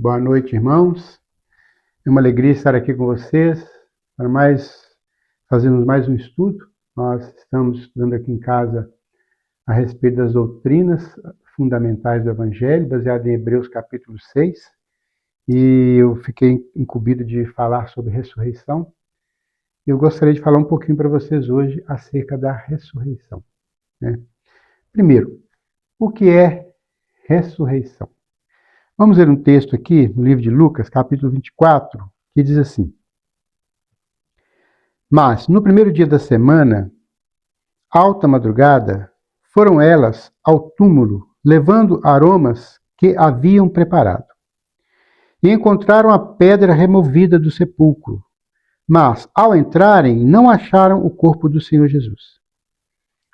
Boa noite, irmãos. É uma alegria estar aqui com vocês para fazermos mais um estudo. Nós estamos estudando aqui em casa a respeito das doutrinas fundamentais do Evangelho, baseado em Hebreus capítulo 6. E eu fiquei incumbido de falar sobre ressurreição. Eu gostaria de falar um pouquinho para vocês hoje acerca da ressurreição, né? Primeiro, o que é ressurreição? Vamos ler um texto aqui no livro de Lucas, capítulo 24, que diz assim: Mas, no primeiro dia da semana, alta madrugada, foram elas ao túmulo, levando aromas que haviam preparado. E encontraram a pedra removida do sepulcro. Mas, ao entrarem, não acharam o corpo do Senhor Jesus.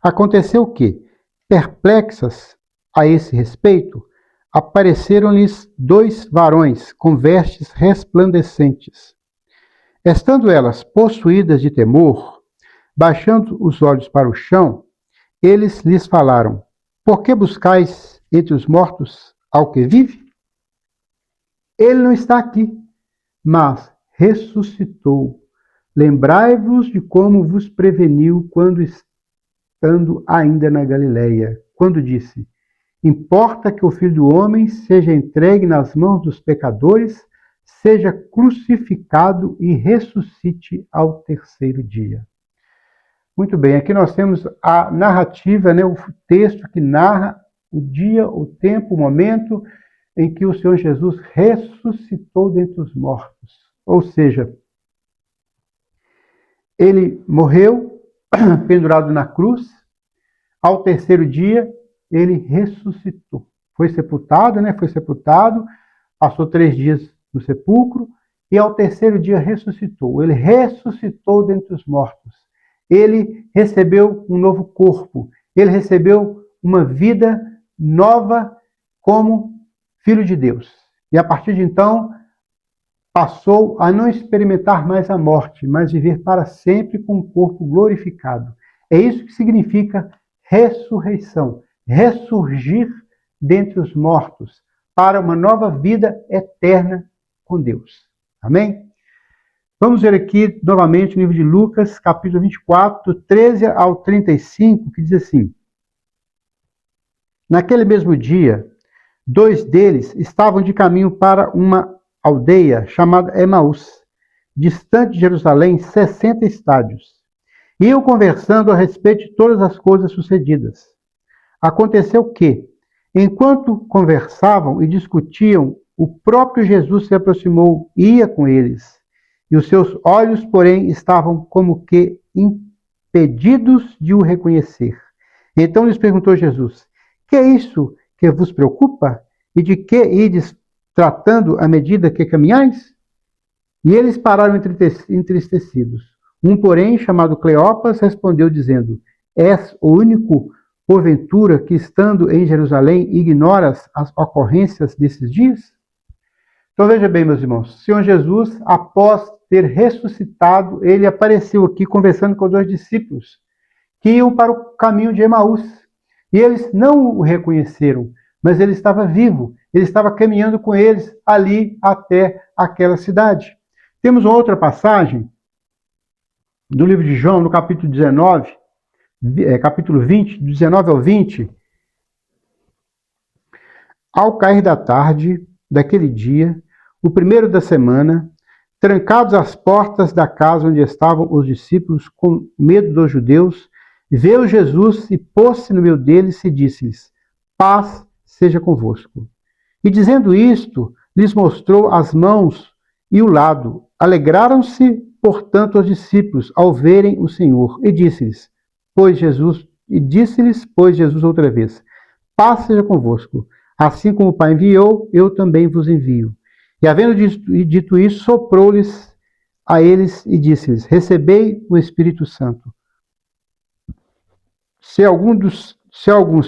Aconteceu que, perplexas a esse respeito, apareceram-lhes 2 varões com vestes resplandecentes. Estando elas possuídas de temor, baixando os olhos para o chão, eles lhes falaram: Por que buscais entre os mortos ao que vive? Ele não está aqui, mas ressuscitou. Lembrai-vos de como vos preveniu quando estando ainda na Galileia, quando disse: Importa que o Filho do Homem seja entregue nas mãos dos pecadores, seja crucificado e ressuscite ao terceiro dia. Muito bem, aqui nós temos a narrativa, né, o texto que narra o dia, o tempo, o momento em que o Senhor Jesus ressuscitou dentre os mortos. Ou seja, ele morreu pendurado na cruz, ao terceiro dia ele ressuscitou. Foi sepultado, passou 3 dias no sepulcro e ao terceiro dia ressuscitou. Ele ressuscitou dentre os mortos. Ele recebeu um novo corpo. Ele recebeu uma vida nova como Filho de Deus. E a partir de então, passou a não experimentar mais a morte, mas viver para sempre com um corpo glorificado. É isso que significa ressurreição. Ressurgir dentre os mortos para uma nova vida eterna com Deus. Amém? Vamos ver aqui novamente o livro de Lucas, capítulo 24, 13 ao 35, que diz assim: Naquele mesmo dia, 2 deles estavam de caminho para uma aldeia chamada Emaús, distante de Jerusalém 60 estádios. Iam conversando a respeito de todas as coisas sucedidas. Aconteceu que, enquanto conversavam e discutiam, o próprio Jesus se aproximou e ia com eles. E os seus olhos, porém, estavam como que impedidos de o reconhecer. Então lhes perguntou Jesus: Que é isso que vos preocupa? E de que ides tratando à medida que caminhais? E eles pararam entristecidos. Um, porém, chamado Cleopas, respondeu dizendo: És o único, porventura, que estando em Jerusalém ignoras as ocorrências desses dias? Então veja bem, meus irmãos, o Senhor Jesus, após ter ressuscitado, ele apareceu aqui conversando com 2 discípulos que iam para o caminho de Emaús. E eles não o reconheceram, mas ele estava vivo, ele estava caminhando com eles ali até aquela cidade. Temos uma outra passagem do livro de João, no capítulo 19, capítulo 20, 19 ao 20. Ao cair da tarde daquele dia, o primeiro da semana, trancados as portas da casa onde estavam os discípulos com medo dos judeus, veio Jesus e pôs-se no meio deles e disse-lhes: Paz seja convosco. E dizendo isto, lhes mostrou as mãos e o lado. Alegraram-se, portanto, os discípulos ao verem o Senhor. E disse-lhes, pois Jesus outra vez: Paz seja convosco. Assim como o Pai enviou, eu também vos envio. E havendo dito isso, soprou-lhes a eles e disse-lhes: Recebei o Espírito Santo. Se alguns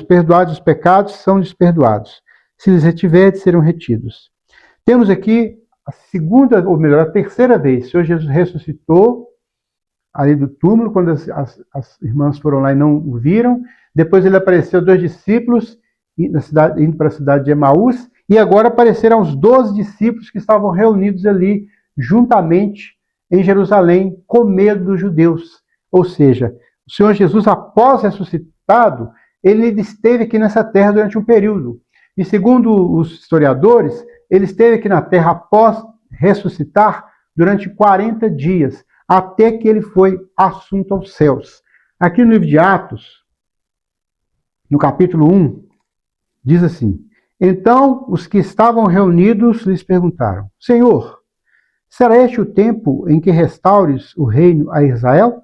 perdoados os pecados, são desperdoados. Se lhes retiverdes, serão retidos. Temos aqui a terceira vez. O Senhor Jesus ressuscitou ali do túmulo, quando as irmãs foram lá e não o viram. Depois ele apareceu a 2 discípulos indo para a cidade de Emaús, e agora apareceram os 12 discípulos que estavam reunidos ali juntamente em Jerusalém com medo dos judeus. Ou seja, o Senhor Jesus, após ressuscitado, ele esteve aqui nessa terra durante um período. E segundo os historiadores, ele esteve aqui na terra após ressuscitar durante 40 dias, até que ele foi assunto aos céus. Aqui no livro de Atos, no capítulo 1, diz assim: Então os que estavam reunidos lhes perguntaram: Senhor, será este o tempo em que restaures o reino a Israel?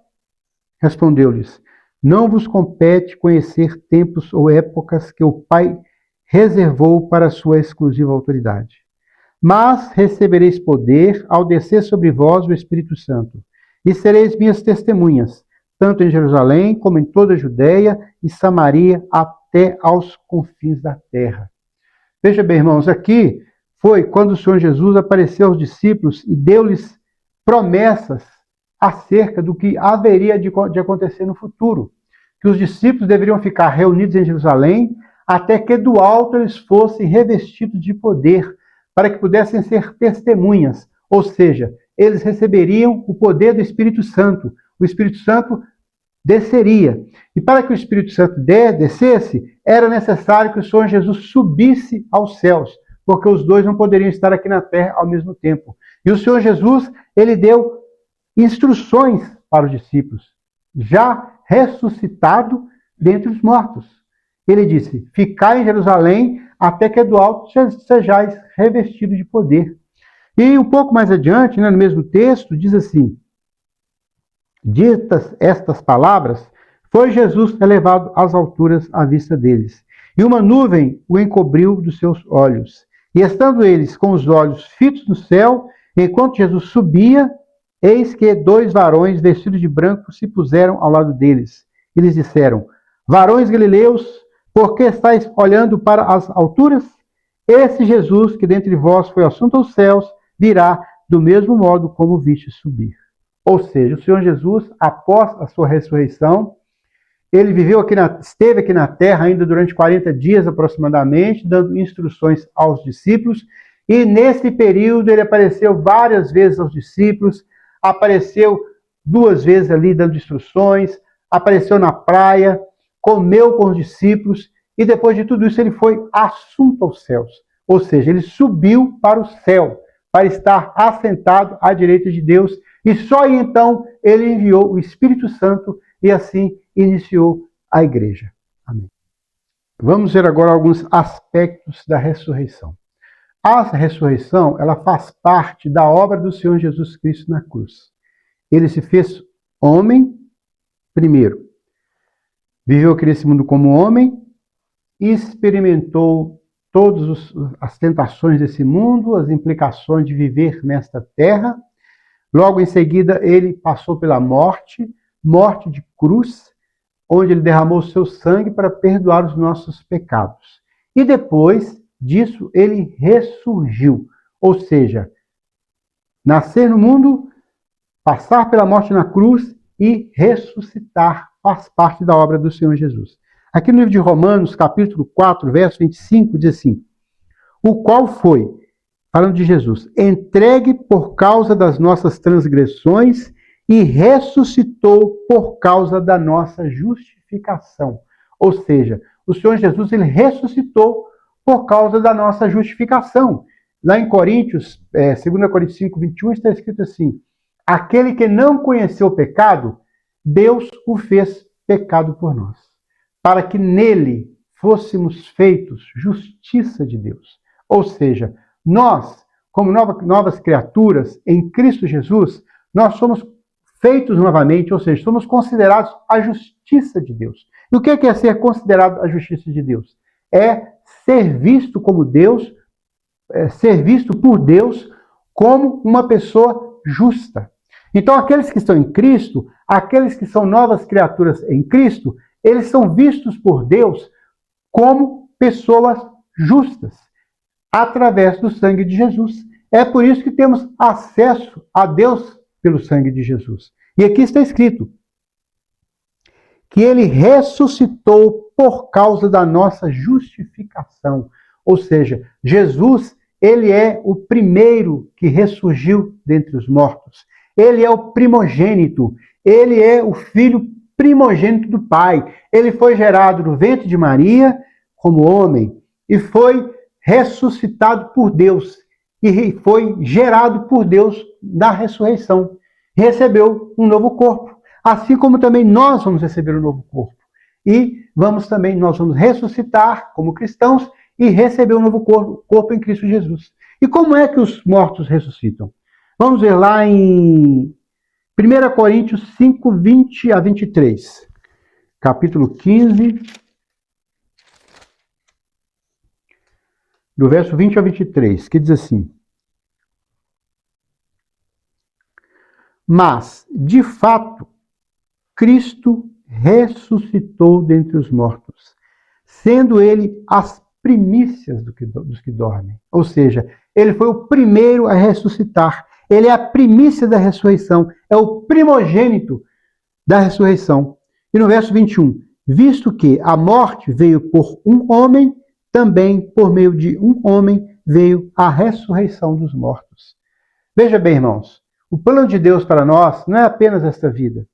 Respondeu-lhes: Não vos compete conhecer tempos ou épocas que o Pai reservou para a sua exclusiva autoridade. Mas recebereis poder ao descer sobre vós o Espírito Santo, e sereis minhas testemunhas, tanto em Jerusalém como em toda a Judéia e Samaria, até aos confins da terra. Veja bem, irmãos, aqui foi quando o Senhor Jesus apareceu aos discípulos e deu-lhes promessas acerca do que haveria de acontecer no futuro. Que os discípulos deveriam ficar reunidos em Jerusalém até que do alto eles fossem revestidos de poder, para que pudessem ser testemunhas. Ou seja, eles receberiam o poder do Espírito Santo. O Espírito Santo desceria. E para que o Espírito Santo descesse, era necessário que o Senhor Jesus subisse aos céus, porque os dois não poderiam estar aqui na terra ao mesmo tempo. E o Senhor Jesus, ele deu instruções para os discípulos, já ressuscitado dentre os mortos. Ele disse: Ficai em Jerusalém até que do alto sejais revestidos de poder. E um pouco mais adiante, no mesmo texto, diz assim: Ditas estas palavras, foi Jesus elevado às alturas à vista deles. E uma nuvem o encobriu dos seus olhos. E estando eles com os olhos fitos no céu, enquanto Jesus subia, eis que 2 varões vestidos de branco se puseram ao lado deles. E lhes disseram: Varões galileus, por que estáis olhando para as alturas? Esse Jesus, que dentre vós foi assunto aos céus, virá do mesmo modo como viste subir. Ou seja, o Senhor Jesus, após a sua ressurreição, ele esteve aqui na terra ainda durante 40 dias aproximadamente, dando instruções aos discípulos, e nesse período ele apareceu várias vezes aos discípulos, apareceu 2 vezes ali dando instruções, apareceu na praia, comeu com os discípulos, e depois de tudo isso ele foi assunto aos céus. Ou seja, ele subiu para o céu, para estar assentado à direita de Deus, e só aí então ele enviou o Espírito Santo e assim iniciou a igreja. Amém. Vamos ver agora alguns aspectos da ressurreição. A ressurreição, ela faz parte da obra do Senhor Jesus Cristo na cruz. Ele se fez homem, primeiro. Viveu aqui nesse mundo como homem, experimentou todas as tentações desse mundo, as implicações de viver nesta terra. Logo em seguida, ele passou pela morte de cruz, onde ele derramou o seu sangue para perdoar os nossos pecados. E depois disso, ele ressurgiu. Ou seja, nascer no mundo, passar pela morte na cruz e ressuscitar faz parte da obra do Senhor Jesus. Aqui no livro de Romanos, capítulo 4, verso 25, diz assim: O qual foi, falando de Jesus, entregue por causa das nossas transgressões e ressuscitou por causa da nossa justificação. Ou seja, o Senhor Jesus, ele ressuscitou por causa da nossa justificação. Lá em Coríntios, 2 Coríntios 5, 21, está escrito assim: Aquele que não conheceu o pecado, Deus o fez pecado por nós, para que nele fôssemos feitos justiça de Deus. Ou seja, nós, como novas criaturas em Cristo Jesus, nós somos feitos novamente, ou seja, somos considerados a justiça de Deus. E o que é ser considerado a justiça de Deus? É ser visto como Deus, ser visto por Deus como uma pessoa justa. Então, aqueles que estão em Cristo, aqueles que são novas criaturas em Cristo, eles são vistos por Deus como pessoas justas, através do sangue de Jesus. É por isso que temos acesso a Deus pelo sangue de Jesus. E aqui está escrito que ele ressuscitou por causa da nossa justificação. Ou seja, Jesus, ele é o primeiro que ressurgiu dentre os mortos. Ele é o primogênito. Ele é o filho primogênito do Pai. Ele foi gerado no ventre de Maria como homem e foi ressuscitado por Deus e foi gerado por Deus da ressurreição. Recebeu um novo corpo, assim como também nós vamos receber um novo corpo. E nós vamos ressuscitar como cristãos e receber um novo corpo em Cristo Jesus. E como é que os mortos ressuscitam? Vamos ver lá em 1 Coríntios 5, 20 a 23. Capítulo 15, do verso 20 a 23, que diz assim: Mas, de fato, Cristo ressuscitou dentre os mortos, sendo ele as primícias dos que dormem. Ou seja, ele foi o primeiro a ressuscitar. Ele é a primícia da ressurreição, é o primogênito da ressurreição. E no verso 21, visto que a morte veio por um homem, também por meio de um homem veio a ressurreição dos mortos. Veja bem, irmãos, o plano de Deus para nós não é apenas esta vida.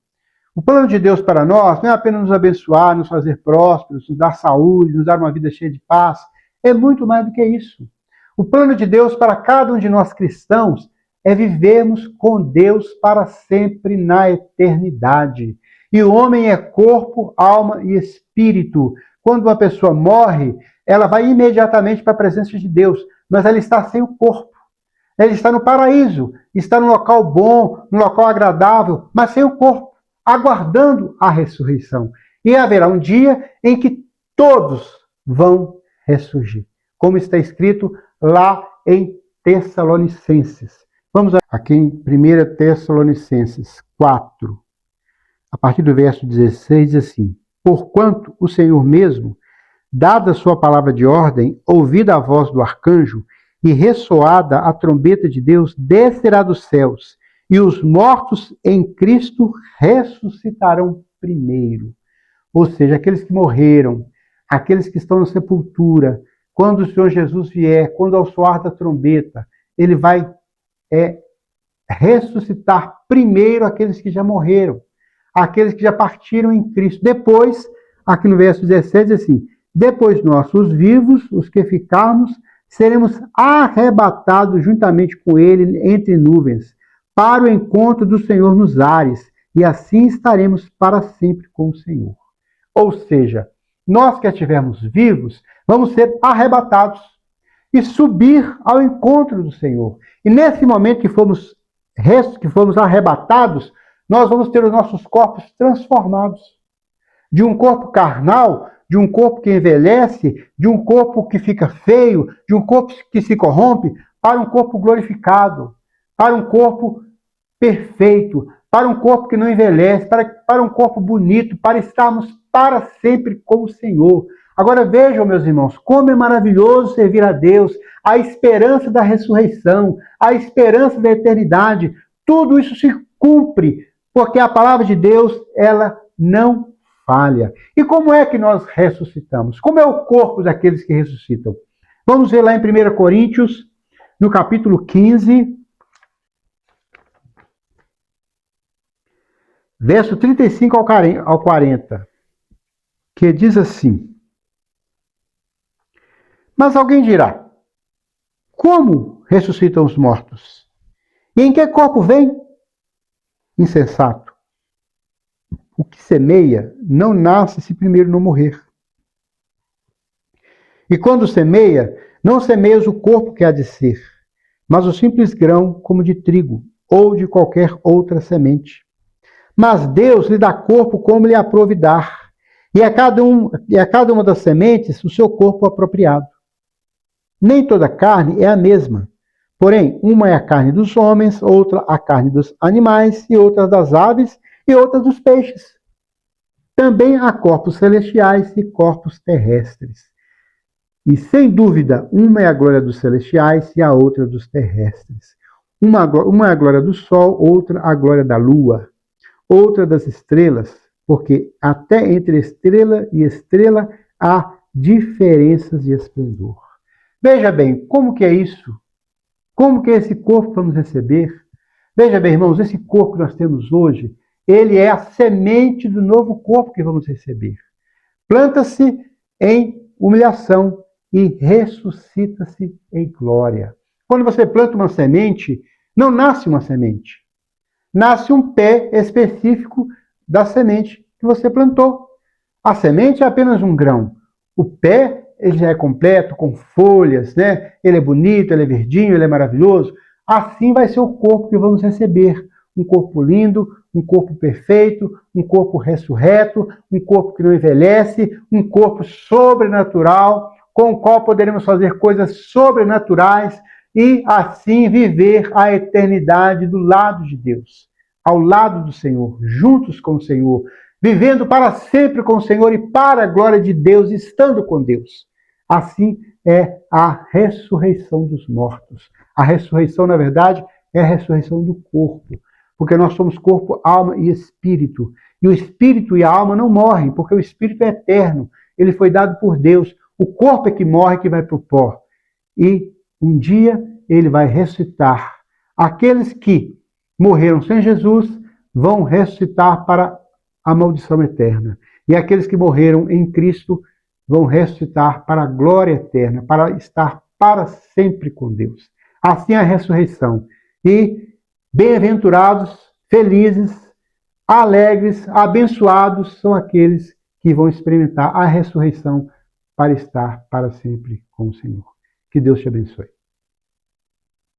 O plano de Deus para nós não é apenas nos abençoar, nos fazer prósperos, nos dar saúde, nos dar uma vida cheia de paz. É muito mais do que isso. O plano de Deus para cada um de nós cristãos é vivermos com Deus para sempre na eternidade. E o homem é corpo, alma e espírito. Quando uma pessoa morre, ela vai imediatamente para a presença de Deus, mas ela está sem o corpo. Ela está no paraíso, está no local bom, no local agradável, mas sem o corpo, aguardando a ressurreição. E haverá um dia em que todos vão ressurgir, como está escrito lá em Tessalonicenses. Vamos aqui em 1 Tessalonicenses 4, a partir do verso 16, diz assim: Porquanto o Senhor mesmo, dada a sua palavra de ordem, ouvida a voz do arcanjo e ressoada a trombeta de Deus, descerá dos céus, e os mortos em Cristo ressuscitarão primeiro. Ou seja, aqueles que morreram, aqueles que estão na sepultura, quando o Senhor Jesus vier, quando ao soar da trombeta, ele vai ressuscitar primeiro aqueles que já morreram, aqueles que já partiram em Cristo. Depois, aqui no verso 17, diz assim: depois nós, os vivos, os que ficarmos, seremos arrebatados juntamente com ele entre nuvens, para o encontro do Senhor nos ares, e assim estaremos para sempre com o Senhor. Ou seja, nós que estivermos vivos, vamos ser arrebatados e subir ao encontro do Senhor. E nesse momento que fomos arrebatados, nós vamos ter os nossos corpos transformados. De um corpo carnal, de um corpo que envelhece, de um corpo que fica feio, de um corpo que se corrompe, para um corpo glorificado, para um corpo perfeito, para um corpo que não envelhece, para um corpo bonito, para estarmos para sempre com o Senhor. Agora vejam, meus irmãos, como é maravilhoso servir a Deus, a esperança da ressurreição, a esperança da eternidade. Tudo isso se cumpre, porque a palavra de Deus, ela não falha. E como é que nós ressuscitamos? Como é o corpo daqueles que ressuscitam? Vamos ver lá em 1 Coríntios, no capítulo 15, verso 35 ao 40, que diz assim: Mas alguém dirá, como ressuscitam os mortos? E em que corpo vem? Insensato. O que semeia não nasce se primeiro não morrer. E quando semeia, não semeias o corpo que há de ser, mas o simples grão como de trigo ou de qualquer outra semente. Mas Deus lhe dá corpo como lhe aprove dar, e a cada uma das sementes o seu corpo apropriado. Nem toda carne é a mesma, porém, uma é a carne dos homens, outra a carne dos animais, e outra das aves, e outra dos peixes. Também há corpos celestiais e corpos terrestres. E, sem dúvida, uma é a glória dos celestiais e a outra dos terrestres. Uma é a glória do sol, outra a glória da lua, outra das estrelas, porque até entre estrela e estrela há diferenças de esplendor. Veja bem, como que é isso? Como que é esse corpo que vamos receber? Veja bem, irmãos, esse corpo que nós temos hoje, ele é a semente do novo corpo que vamos receber. Planta-se em humilhação e ressuscita-se em glória. Quando você planta uma semente, não nasce uma semente. Nasce um pé específico da semente que você plantou. A semente é apenas um grão. O pé, ele já é completo, com folhas, né? Ele é bonito, ele é verdinho, ele é maravilhoso. Assim vai ser o corpo que vamos receber. Um corpo lindo, um corpo perfeito, um corpo ressurreto, um corpo que não envelhece, um corpo sobrenatural, com o qual poderemos fazer coisas sobrenaturais e assim viver a eternidade do lado de Deus, ao lado do Senhor, juntos com o Senhor, vivendo para sempre com o Senhor e para a glória de Deus, estando com Deus. Assim é a ressurreição dos mortos. A ressurreição, na verdade, é a ressurreição do corpo, porque nós somos corpo, alma e espírito. E o espírito e a alma não morrem, porque o espírito é eterno. Ele foi dado por Deus. O corpo é que morre, que vai para o pó. E um dia ele vai ressuscitar. Aqueles que morreram sem Jesus vão ressuscitar para a maldição eterna. E aqueles que morreram em Cristo vão ressuscitar para a glória eterna, para estar para sempre com Deus. Assim é a ressurreição. E bem-aventurados, felizes, alegres, abençoados são aqueles que vão experimentar a ressurreição para estar para sempre com o Senhor. Que Deus te abençoe.